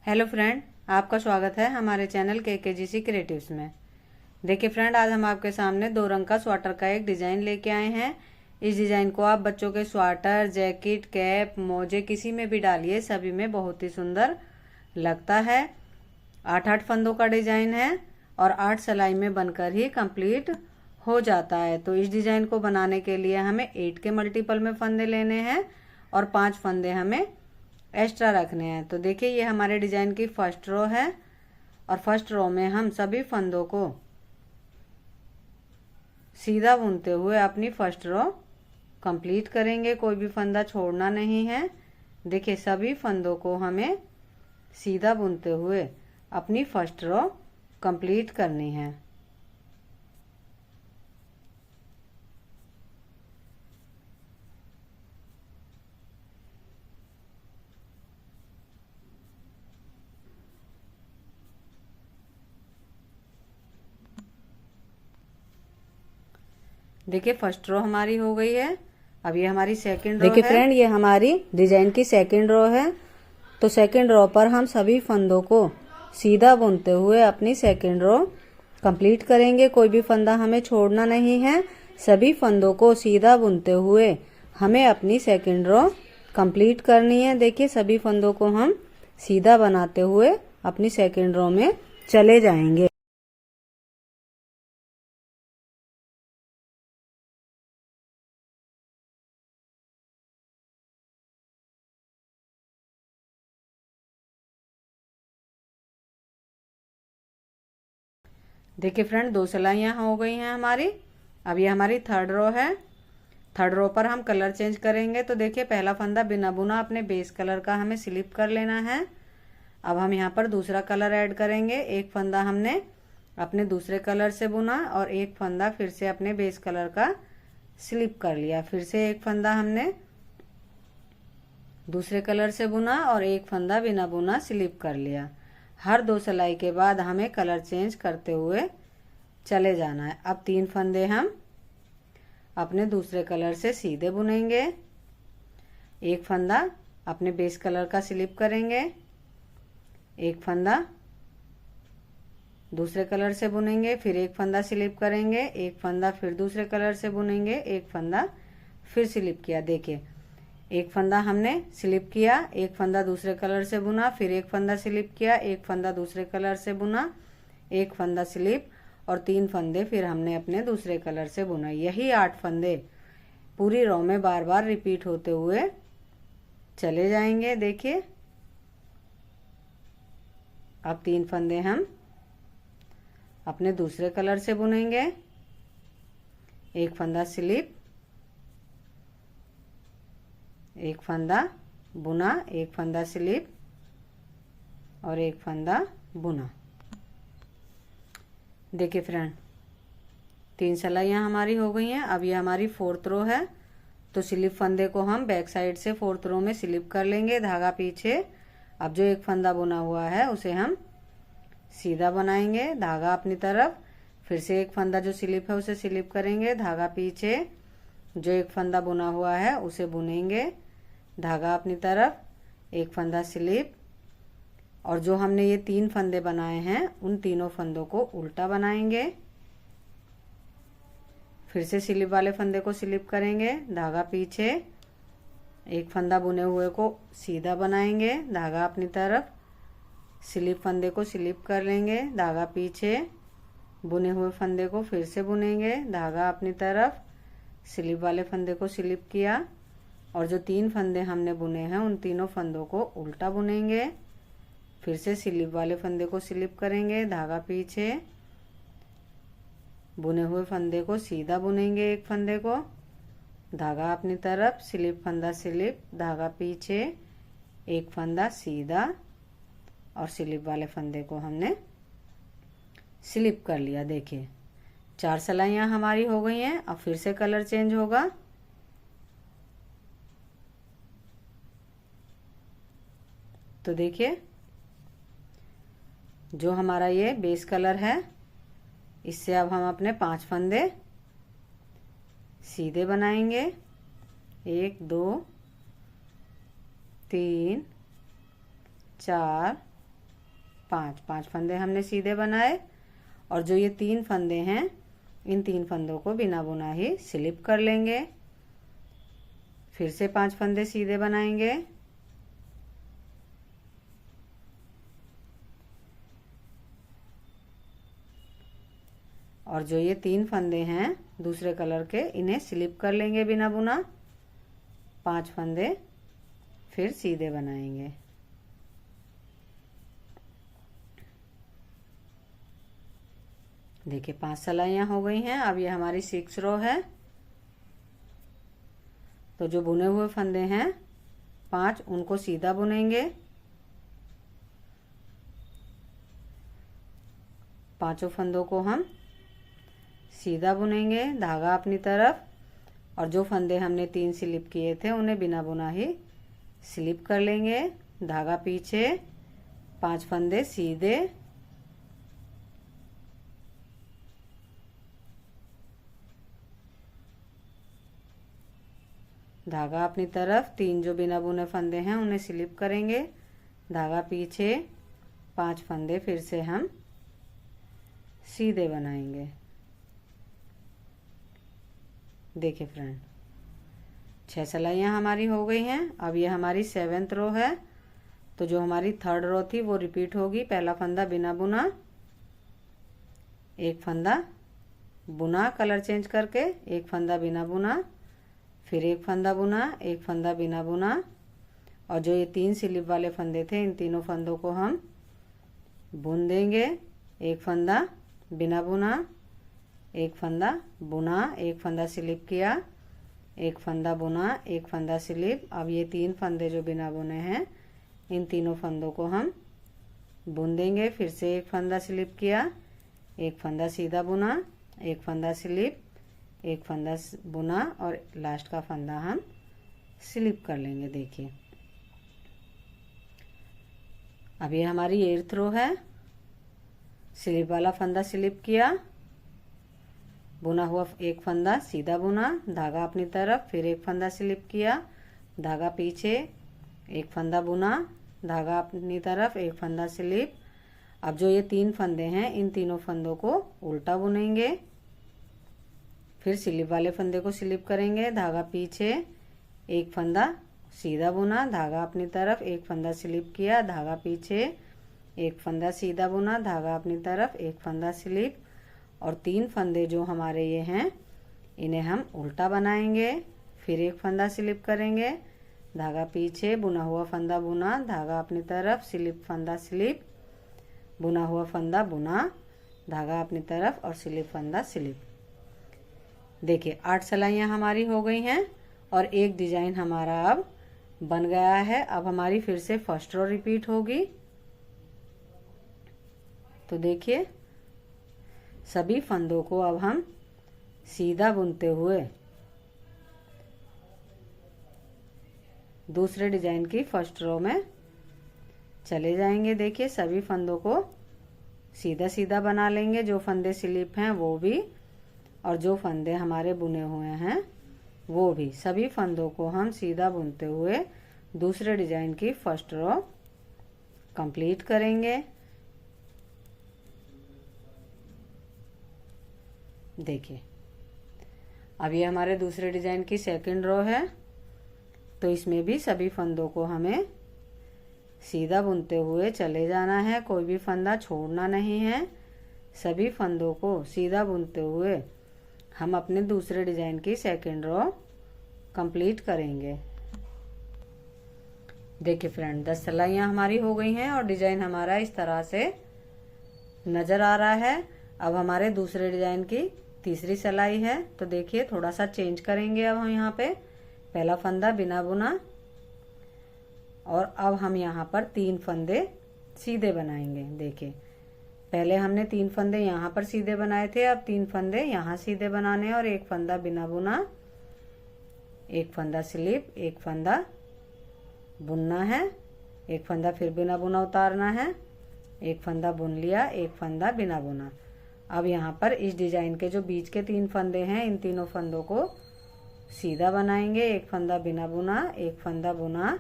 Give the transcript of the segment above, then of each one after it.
Hello friend, आपका स्वागत है हमारे चैनल KKGC क्रिएटिव्स में। देखिए फ्रेंड, आज हम आपके सामने 2 रंग का स्वेटर का एक डिज़ाइन लेके आए हैं। इस डिज़ाइन को आप बच्चों के स्वेटर, जैकेट, कैप, मोजे किसी में भी डालिए, सभी में बहुत ही सुंदर लगता है। 8-8 फंदों का डिज़ाइन है और 8 सिलाई में बनकर ही कंप्लीट हो जाता है। तो इस डिज़ाइन को बनाने के लिए हमें 8 के मल्टीपल में फंदे लेने हैं और 5 फंदे हमें एक्स्ट्रा रखने हैं। तो देखिए, ये हमारे डिजाइन की फर्स्ट रो है और फर्स्ट रो में हम सभी फंदों को सीधा बुनते हुए अपनी फर्स्ट रो कंप्लीट करेंगे। कोई भी फंदा छोड़ना नहीं है। देखिए, सभी फंदों को हमें सीधा बुनते हुए अपनी फर्स्ट रो कंप्लीट करनी है। देखिए, फर्स्ट रो हमारी हो गई है। अब ये हमारी सेकंड रो है। देखिए फ्रेंड, ये हमारी डिजाइन की सेकंड रो है। तो सेकंड रो पर हम सभी फंदों को सीधा बुनते हुए अपनी सेकंड रो कंप्लीट करेंगे। कोई भी फंदा हमें छोड़ना नहीं है। सभी फंदों को सीधा बुनते हुए हमें अपनी सेकंड रो कंप्लीट करनी है। देखिए, सभी फंदों को हम सीधा बनाते हुए अपनी सेकंड रो में चले जाएंगे। देखिए फ्रेंड, 2 सिलाइयाँ हो गई हैं हमारी। अब ये हमारी थर्ड रो है। थर्ड रो पर हम कलर चेंज करेंगे। तो देखिए, पहला फंदा बिना बुना अपने बेस कलर का हमें स्लिप कर लेना है। अब हम यहाँ पर दूसरा कलर ऐड करेंगे। एक फंदा हमने अपने दूसरे कलर से बुना और एक फंदा फिर से अपने बेस कलर का स्लिप कर लिया। फिर से एक फंदा हमने दूसरे कलर से बुना और एक फंदा बिना बुना स्लिप कर लिया। हर 2 सिलाई के बाद हमें कलर चेंज करते हुए चले जाना है। अब 3 फंदे हम अपने दूसरे कलर से सीधे बुनेंगे। एक फंदा अपने बेस कलर का स्लिप करेंगे, एक फंदा दूसरे कलर से बुनेंगे, फिर एक फंदा स्लिप करेंगे, एक फंदा फिर दूसरे कलर से बुनेंगे, एक फंदा फिर स्लिप किया। देखिए, एक फंदा हमने स्लिप किया, एक फंदा दूसरे कलर से बुना, फिर एक फंदा स्लिप किया, एक फंदा दूसरे कलर से बुना, एक फंदा स्लिप और 3 फंदे फिर हमने अपने दूसरे कलर से बुना। यही 8 फंदे पूरी रो में बार बार रिपीट होते हुए चले जाएंगे। देखिए, अब 3 फंदे हम अपने दूसरे कलर से बुनेंगे, एक फंदा स्लिप, एक फंदा बुना, एक फंदा स्लिप और एक फंदा बुना। देखिए फ्रेंड, 3 सिलाइयाँ हमारी हो गई हैं। अब ये हमारी फोर्थ रो है। तो स्लिप फंदे को हम बैक साइड से फोर्थ रो में स्लिप कर लेंगे, धागा पीछे। अब जो एक फंदा बुना हुआ है उसे हम सीधा बनाएंगे, धागा अपनी तरफ। फिर से एक फंदा जो स्लिप है उसे स्लिप करेंगे, धागा पीछे। जो एक फंदा बुना हुआ है उसे बुनेंगे, धागा अपनी तरफ, एक फंदा स्लिप। और जो हमने ये 3 फंदे बनाए हैं उन तीनों फंदों को उल्टा बनाएंगे। फिर से स्लिप वाले फंदे को स्लिप करेंगे, धागा पीछे। एक फंदा बुने हुए को सीधा बनाएंगे, धागा अपनी तरफ। स्लिप फंदे को स्लिप कर लेंगे, धागा पीछे। बुने हुए फंदे को फिर से बुनेंगे, धागा अपनी तरफ। स्लिप वाले फंदे को स्लिप किया और जो 3 फंदे हमने बुने हैं उन तीनों फंदों को उल्टा बुनेंगे। फिर से स्लिप वाले फंदे को स्लिप करेंगे, धागा पीछे। बुने हुए फंदे को सीधा बुनेंगे, एक फंदे को, धागा अपनी तरफ, स्लिप फंदा स्लिप, धागा पीछे, एक फंदा सीधा और स्लिप वाले फंदे को हमने स्लिप कर लिया। देखिए, 4 सिलाइयाँ हमारी हो गई हैं। अब फिर से कलर चेंज होगा। तो देखिए, जो हमारा ये बेस कलर है इससे अब हम अपने 5 फंदे सीधे बनाएंगे। 1 2 3 4 5 5 फंदे हमने सीधे बनाए और जो ये 3 फंदे हैं इन 3 फंदों को बिना बुना ही स्लिप कर लेंगे। फिर से 5 फंदे सीधे बनाएंगे और जो ये 3 फंदे हैं दूसरे कलर के इन्हें स्लिप कर लेंगे बिना बुना। 5 फंदे फिर सीधे बनाएंगे। देखिए 5 सिलाइयाँ हो गई हैं। अब ये हमारी 6 रो है। तो जो बुने हुए फंदे हैं 5 उनको सीधा बुनेंगे। 5 फंदों को हम सीधा बुनेंगे, धागा अपनी तरफ, और जो फंदे हमने 3 स्लिप किए थे उन्हें बिना बुना ही स्लिप कर लेंगे। धागा पीछे, 5 फंदे सीधे, धागा अपनी तरफ, 3 जो बिना बुने फंदे हैं उन्हें स्लिप करेंगे, धागा पीछे, 5 फंदे फिर से हम सीधे बनाएंगे। देखिए फ्रेंड 6 सिलाइयाँ हमारी हो गई हैं। अब ये हमारी 7th रो है। तो जो हमारी 3rd रो थी वो रिपीट होगी। पहला फंदा बिना बुना, एक फंदा बुना कलर चेंज करके, एक फंदा बिना बुना, फिर एक फंदा बुना, एक फंदा बिना बुना, और जो ये 3 स्लिप वाले फंदे थे इन तीनों फंदों को हम बुन देंगे। एक फंदा बिना बुना, एक फंदा बुना, एक फंदा स्लिप किया, एक फंदा बुना, एक फंदा स्लिप। अब ये 3 फंदे जो बिना बुने हैं इन तीनों फंदों को हम बुन देंगे। फिर से एक फंदा स्लिप किया, एक फंदा सीधा बुना, एक फंदा स्लिप, एक फंदा बुना, और लास्ट का फंदा हम स्लिप कर लेंगे। देखिए अब ये हमारी 8th रो है। स्लिप वाला फंदा स्लिप किया, बुना हुआ एक फंदा सीधा बुना, धागा अपनी तरफ, फिर एक फंदा स्लिप किया, धागा पीछे, एक फंदा बुना, धागा अपनी तरफ, एक फंदा स्लिप। अब जो ये 3 फंदे हैं इन तीनों फंदों को उल्टा बुनेंगे। फिर स्लिप वाले फंदे को स्लिप करेंगे, धागा पीछे, एक फंदा सीधा बुना, धागा अपनी तरफ, एक फंदा स्लिप किया, धागा पीछे, एक फंदा सीधा बुना, धागा अपनी तरफ, एक फंदा स्लिप, और 3 फंदे जो हमारे ये हैं इन्हें हम उल्टा बनाएंगे। फिर एक फंदा स्लिप करेंगे, धागा पीछे, बुना हुआ फंदा बुना, धागा अपनी तरफ, स्लिप फंदा स्लिप, बुना हुआ फंदा बुना, धागा अपनी तरफ, और स्लिप फंदा स्लिप। देखिए 8 सिलाइयाँ हमारी हो गई हैं और एक डिजाइन हमारा अब बन गया है। अब हमारी फिर से फर्स्ट रो रिपीट होगी। तो देखिए सभी फंदों को अब हम सीधा बुनते हुए दूसरे डिजाइन की फर्स्ट रो में चले जाएंगे। देखिए सभी फंदों को सीधा सीधा बना लेंगे, जो फंदे स्लिप हैं वो भी, और जो फंदे हमारे बुने हुए हैं वो भी। सभी फंदों को हम सीधा बुनते हुए दूसरे डिजाइन की फर्स्ट रो कंप्लीट करेंगे। देखिए अब ये हमारे दूसरे डिजाइन की 2nd रो है। तो इसमें भी सभी फंदों को हमें सीधा बुनते हुए चले जाना है, कोई भी फंदा छोड़ना नहीं है। सभी फंदों को सीधा बुनते हुए हम अपने दूसरे डिजाइन की 2nd रो कंप्लीट करेंगे। देखिए फ्रेंड 10 सिलाइयाँ हमारी हो गई हैं और डिजाइन हमारा इस तरह से नजर आ रहा है। अब हमारे दूसरे डिजाइन की तीसरी सिलाई है। तो देखिए थोड़ा सा चेंज करेंगे। अब हम यहाँ पे पहला फंदा बिना बुना और अब हम यहाँ पर 3 फंदे सीधे बनाएंगे। देखिए पहले हमने 3 फंदे यहाँ पर सीधे बनाए थे, अब 3 फंदे यहाँ सीधे बनाने और एक फंदा बिना बुना, एक फंदा स्लिप, एक फंदा बुनना है, एक फंदा फिर बिना बुना उतारना है, एक फंदा बुन लिया, एक फंदा बिना बुना। अब यहाँ पर इस डिजाइन के जो बीच के 3 फंदे हैं इन तीनों फंदों को सीधा बनाएंगे। एक फंदा बिना बुना, एक फंदा बुना,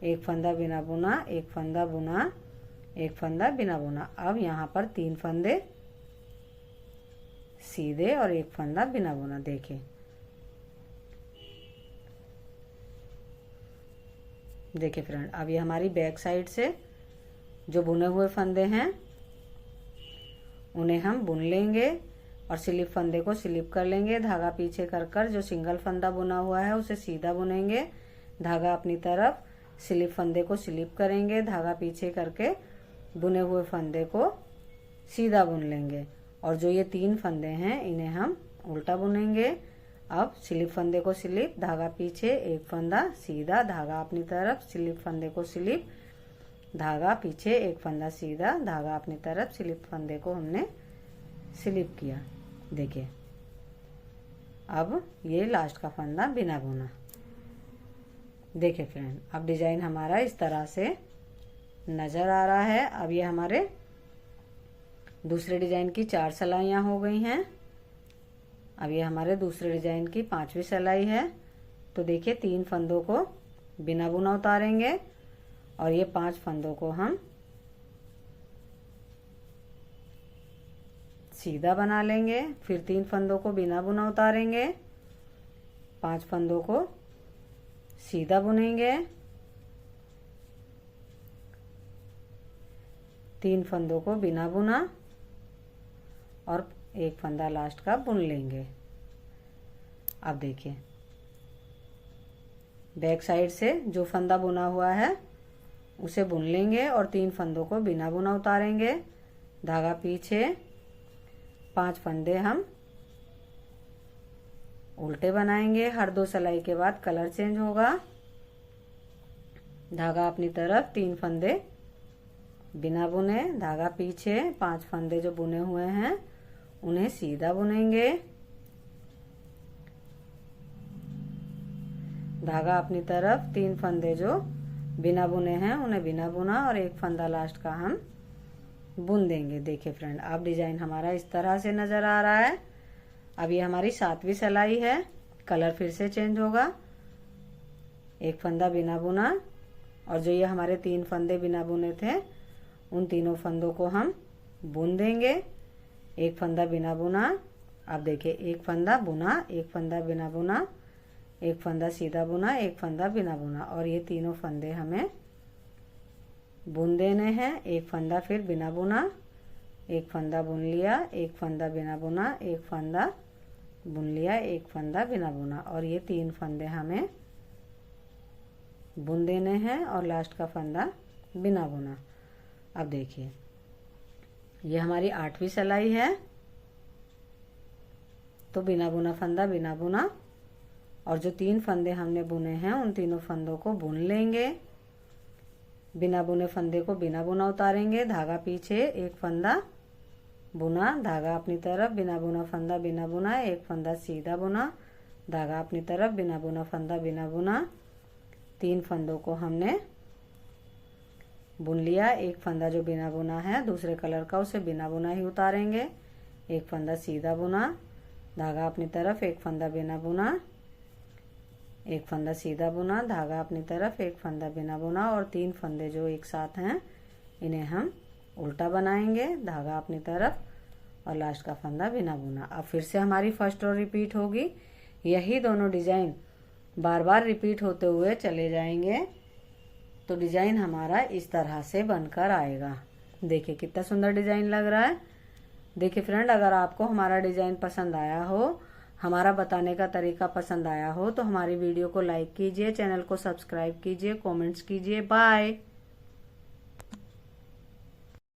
एक फंदा बिना बुना, एक फंदा बुना, एक फंदा बिना बुना। अब यहाँ पर 3 फंदे सीधे और एक फंदा बिना बुना। देखिए देखिए फ्रेंड, अब ये हमारी बैक साइड से जो बुने हुए फंदे हैं उन्हें हम बुन लेंगे और स्लिप फंदे को स्लिप कर लेंगे। धागा पीछे कर कर जो सिंगल फंदा बुना हुआ है उसे सीधा बुनेंगे, धागा अपनी तरफ, स्लिप फंदे को स्लिप करेंगे, धागा पीछे करके बुने हुए फंदे को सीधा बुन लेंगे। और जो ये 3 फंदे हैं इन्हें हम उल्टा बुनेंगे। अब स्लिप फंदे को स्लिप, धागा पीछे, एक फंदा सीधा, धागा अपनी तरफ, स्लिप फंदे को स्लिप, धागा पीछे, एक फंदा सीधा, धागा अपनी तरफ, स्लिप फंदे को हमने स्लिप किया। देखिए अब ये लास्ट का फंदा बिना बुना। देखिए फ्रेंड, अब डिजाइन हमारा इस तरह से नजर आ रहा है। अब ये हमारे दूसरे डिजाइन की 4 सिलाइयाँ हो गई हैं। अब ये हमारे दूसरे डिजाइन की 5वीं सिलाई है। तो देखिए 3 फंदों को बिना बुना उतारेंगे और ये 5 फंदों को हम सीधा बना लेंगे। फिर 3 फंदों को बिना बुना उतारेंगे, 5 फंदों को सीधा बुनेंगे, 3 फंदों को बिना बुना और एक फंदा लास्ट का बुन लेंगे। अब देखिए बैक साइड से जो फंदा बुना हुआ है उसे बुन लेंगे और 3 फंदों को बिना बुना उतारेंगे, धागा पीछे, 5 फंदे हम उल्टे बनाएंगे। हर 2 सिलाई के बाद कलर चेंज होगा। धागा अपनी तरफ, 3 फंदे बिना बुने, धागा पीछे, 5 फंदे जो बुने हुए हैं उन्हें सीधा बुनेंगे, धागा अपनी तरफ, 3 फंदे जो बिना बुने हैं उन्हें बिना बुना और एक फंदा लास्ट का हम बुन देंगे। देखिए फ्रेंड, अब डिजाइन हमारा इस तरह से नजर आ रहा है। अब ये हमारी 7वीं सिलाई है। कलर फिर से चेंज होगा। एक फंदा बिना बुना और जो ये हमारे 3 फंदे बिना बुने थे उन तीनों फंदों को हम बुन देंगे। एक फंदा बिना बुना। अब देखिए एक फंदा बुना, एक फंदा बिना बुना, एक फंदा सीधा बुना, एक फंदा बिना बुना और ये तीनों फंदे हमें बुन देने हैं। एक फंदा फिर बिना बुना, एक फंदा बुन लिया, एक फंदा बिना बुना, एक फंदा बुन लिया, एक फंदा बिना बुना और ये 3 फंदे हमें बुन देने हैं और लास्ट का फंदा बिना बुना। अब देखिए ये हमारी 8वीं सिलाई है। तो बिना बुना फंदा बिना बुना और जो 3 फंदे हमने बुने हैं उन तीनों फंदों को बुन लेंगे। बिना बुने फंदे को बिना बुना उतारेंगे, धागा पीछे, एक फंदा बुना, धागा अपनी तरफ, बिना बुना फंदा बिना बुना, एक फंदा सीधा बुना, धागा अपनी तरफ, बिना बुना फंदा बिना बुना, 3 फंदों को हमने बुन लिया। एक फंदा जो बिना बुना है दूसरे कलर का उसे बिना बुना ही उतारेंगे, एक फंदा सीधा बुना, धागा अपनी तरफ, एक फंदा बिना बुना, एक फंदा सीधा बुना, धागा अपनी तरफ, एक फंदा बिना बुना और 3 फंदे जो एक साथ हैं इन्हें हम उल्टा बनाएंगे, धागा अपनी तरफ और लास्ट का फंदा बिना बुना। अब फिर से हमारी फर्स्ट रो रिपीट होगी। यही दोनों डिजाइन बार बार रिपीट होते हुए चले जाएंगे तो डिजाइन हमारा इस तरह से बनकर आएगा। देखिए कितना सुंदर डिजाइन लग रहा है। देखिए फ्रेंड, अगर आपको हमारा डिजाइन पसंद आया हो, हमारा बताने का तरीका पसंद आया हो तो हमारी वीडियो को लाइक कीजिए, चैनल को सब्सक्राइब कीजिए, कमेंट्स कीजिए। बाय।